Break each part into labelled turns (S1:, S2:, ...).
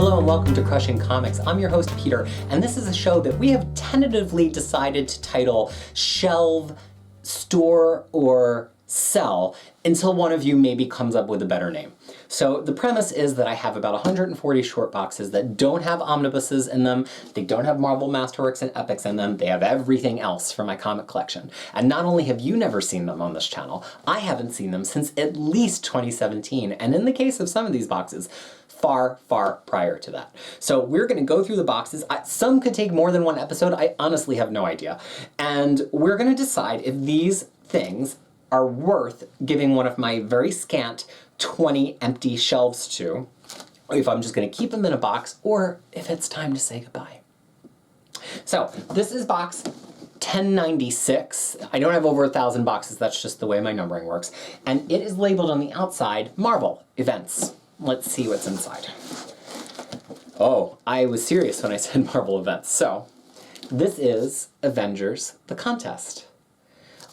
S1: Hello and welcome to Crushing Comics. I'm your host Peter, and this is a show that we have tentatively decided to title Shelve, Store, or Sell until one of you maybe comes up with a better name. So the premise is that I have about 140 short boxes that don't have omnibuses in them, they don't have Marvel Masterworks and Epics in them, they have everything else from my comic collection. And not only have you never seen them on this channel, I haven't seen them since at least 2017, and in the case of some of these boxes, far, far prior to that. So we're gonna go through the boxes. Some could take more than one episode, I honestly have no idea. And we're gonna decide if these things are worth giving one of my very scant 20 empty shelves to, or if I'm just gonna keep them in a box, or if it's time to say goodbye. So this is box 1096. I don't have over 1,000 boxes, that's just the way my numbering works. And it is labeled on the outside, Marvel Events. Let's see what's inside. Oh, I was serious when I said Marvel Events. So this is Avengers: The Contest.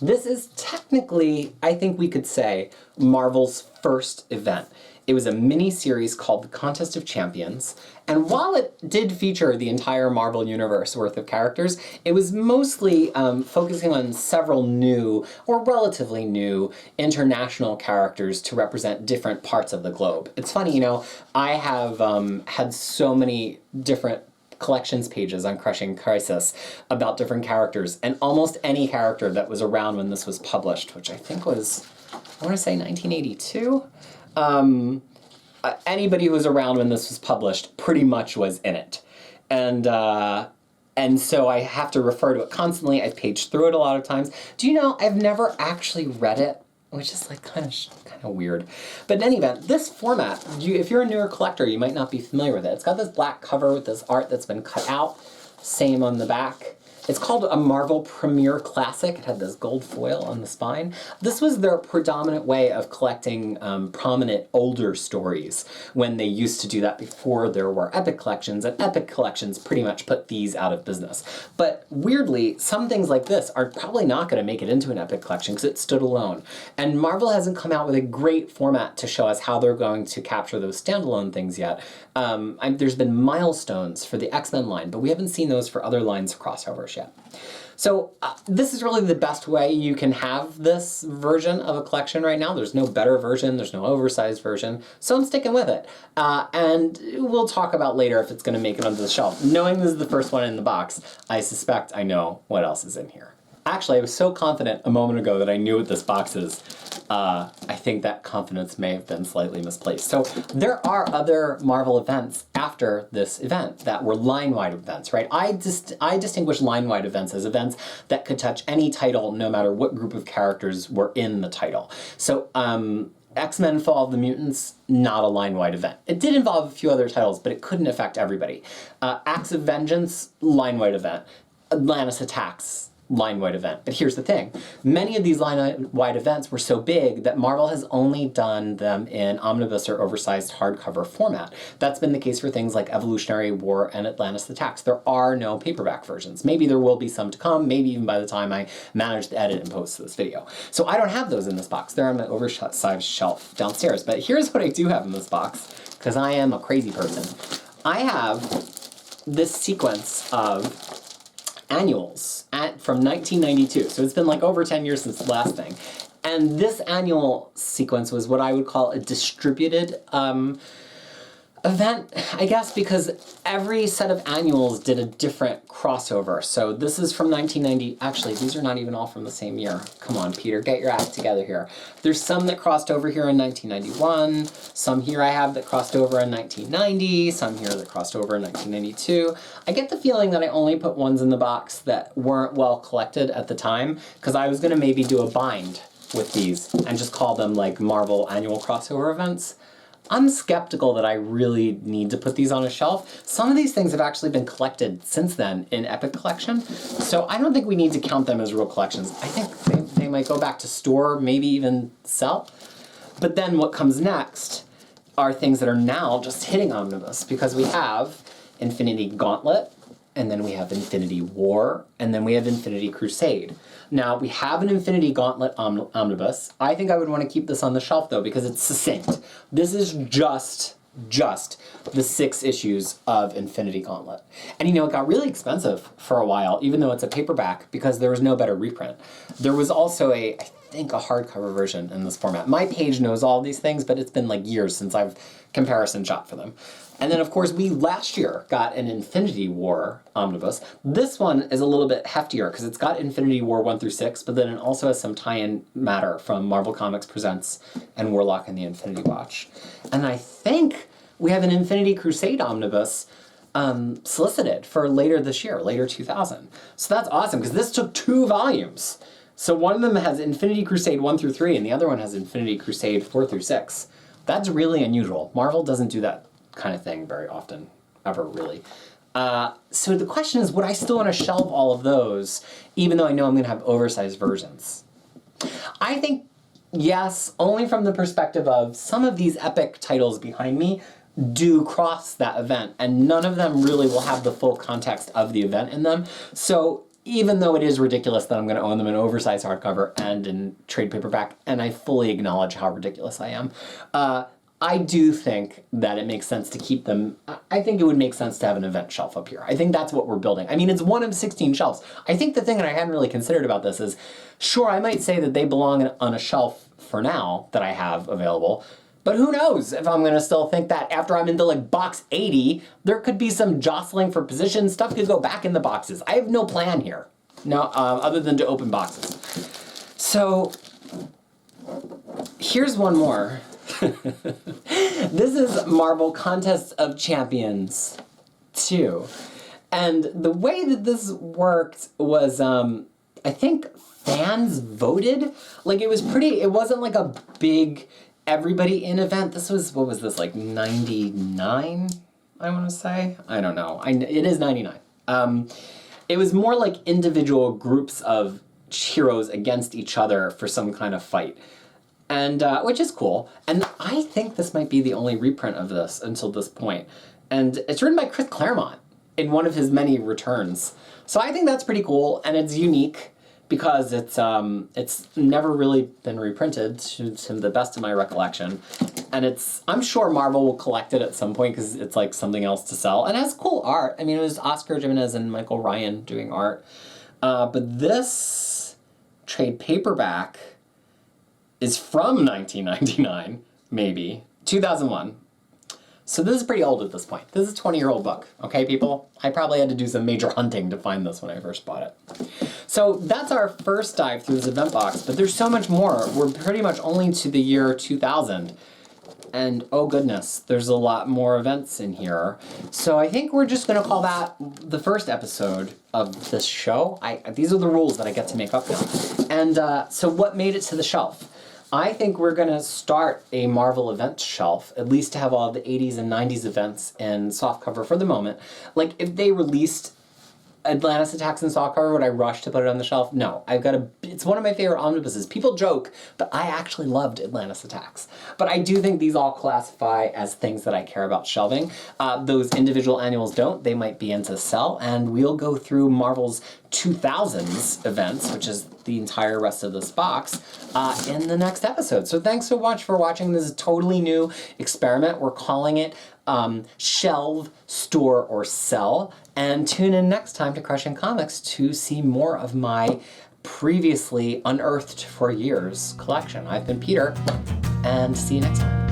S1: This is technically, I think we could say, Marvel's first event. It was a mini-series called The Contest of Champions, and while it did feature the entire Marvel Universe worth of characters, it was mostly focusing on several new, or relatively new, international characters to represent different parts of the globe. It's funny, you know, I have had so many different collections pages on Crushing Crisis about different characters, and almost any character that was around when this was published, which I think was, I want to say 1982? Anybody who was around when this was published pretty much was in it. And so I have to refer to it constantly. I've paged through it a lot of times. Do you know, I've never actually read it, which is like kind of weird. But in any event, this format, if you're a newer collector, you might not be familiar with it. It's got this black cover with this art that's been cut out, same on the back. It's called a Marvel Premiere Classic. It had this gold foil on the spine. This was their predominant way of collecting prominent older stories when they used to do that before there were Epic collections, and Epic collections pretty much put these out of business. But weirdly, some things like this are probably not going to make it into an Epic collection because it stood alone. And Marvel hasn't come out with a great format to show us how they're going to capture those standalone things yet. There's been milestones for the X-Men line, but we haven't seen those for other lines of crossovers yet. So this is really the best way you can have this version of a collection right now. There's no better version, there's no oversized version, so I'm sticking with it. And we'll talk about later if it's going to make it onto the shelf. Knowing this is the first one in the box, I suspect I know what else is in here. Actually, I was so confident a moment ago that I knew what this box is. I think that confidence may have been slightly misplaced. So there are other Marvel events after this event that were line-wide events, right? I distinguish line-wide events as events that could touch any title no matter what group of characters were in the title. So X-Men Fall of the Mutants, not a line-wide event. It did involve a few other titles, but it couldn't affect everybody. Acts of Vengeance, line-wide event. Atlantis Attacks, line-wide event. But here's the thing. Many of these line-wide events were so big that Marvel has only done them in omnibus or oversized hardcover format. That's been the case for things like Evolutionary War and Atlantis Attacks. There are no paperback versions. Maybe there will be some to come, maybe even by the time I manage to edit and post this video. So I don't have those in this box. They're on my oversized shelf downstairs. But here's what I do have in this box, because I am a crazy person. I have this sequence of annuals from 1992. So it's been like over 10 years since the last thing. And this annual sequence was what I would call a distributed event, I guess, because every set of annuals did a different crossover. So this is from 1990. Actually, these are not even all from the same year. Come on, Peter, get your act together here. There's some that crossed over here in 1991, some here I have that crossed over in 1990, some here that crossed over in 1992. I get the feeling that I only put ones in the box that weren't well collected at the time, because I was gonna maybe do a bind with these and just call them like Marvel annual crossover events. I'm skeptical that I really need to put these on a shelf. Some of these things have actually been collected since then in Epic Collection, so I don't think we need to count them as real collections. I think they might go back to store, maybe even sell. But then what comes next are things that are now just hitting omnibus, because we have Infinity Gauntlet, and then we have Infinity War, and then we have Infinity Crusade. Now, we have an Infinity Gauntlet omnibus. I think I would want to keep this on the shelf, though, because it's succinct. This is just just the 6 issues of Infinity Gauntlet. And it got really expensive for a while, even though it's a paperback, because there was no better reprint. There was also I think a hardcover version in this format. My page knows all these things, but it's been like years since I've comparison shot for them. And then, of course, we last year got an Infinity War omnibus. This one is a little bit heftier because it's got Infinity War 1 through 6, but then it also has some tie-in matter from Marvel Comics Presents and Warlock and the Infinity Watch. And I think we have an Infinity Crusade omnibus solicited for later this year, later 2000. So that's awesome because this took 2 volumes. So one of them has Infinity Crusade 1 through 3, and the other one has Infinity Crusade 4 through 6. That's really unusual. Marvel doesn't do that kind of thing very often, ever really. So the question is, would I still want to shelve all of those, even though I know I'm going to have oversized versions? I think yes, only from the perspective of some of these epic titles behind me do cross that event, and none of them really will have the full context of the event in them. So even though it is ridiculous that I'm going to own them in oversized hardcover and in trade paperback, and I fully acknowledge how ridiculous I am, I do think that it makes sense to keep them. I think it would make sense to have an event shelf up here. I think that's what we're building. I mean, it's one of 16 shelves. I think the thing that I hadn't really considered about this is, sure, I might say that they belong on a shelf for now that I have available, but who knows if I'm gonna still think that after I'm into like box 80, there could be some jostling for position. Stuff could go back in the boxes. I have no plan here, other than to open boxes. So here's one more. This is Marvel Contests of Champions 2. And the way that this worked was, I think fans voted. Like it wasn't like a big everybody in event. This was, what was this, like 99, I want to say? I don't know. It is 99. It was more like individual groups of heroes against each other for some kind of fight. And which is cool. And I think this might be the only reprint of this until this point. And it's written by Chris Claremont in one of his many returns. So I think that's pretty cool, and it's unique because it's never really been reprinted to the best of my recollection. And I'm sure Marvel will collect it at some point because it's like something else to sell. And it has cool art. I mean, it was Oscar Jimenez and Michael Ryan doing art. But this trade paperback is from 1999, maybe, 2001. So this is pretty old at this point. This is a 20-year-old book, okay, people? I probably had to do some major hunting to find this when I first bought it. So that's our first dive through this event box, but there's so much more. We're pretty much only to the year 2000. And oh goodness, there's a lot more events in here. So I think we're just gonna call that the first episode of this show. These are the rules that I get to make up now. And so what made it to the shelf? I think we're going to start a Marvel event shelf, at least to have all the 80s and 90s events in softcover for the moment. Like, if they released Atlantis Attacks in softcover, would I rush to put it on the shelf? No. It's one of my favorite omnibuses. People joke, but I actually loved Atlantis Attacks. But I do think these all classify as things that I care about shelving. Those individual annuals don't. They might be into sell, and we'll go through Marvel's 2000s events, which is the entire rest of this box, in the next episode. So thanks so much for watching. This is a totally new experiment. We're calling it Shelve, Store, or Sell. And tune in next time to Crushing Comics to see more of my previously unearthed for years collection. I've been Peter, and see you next time.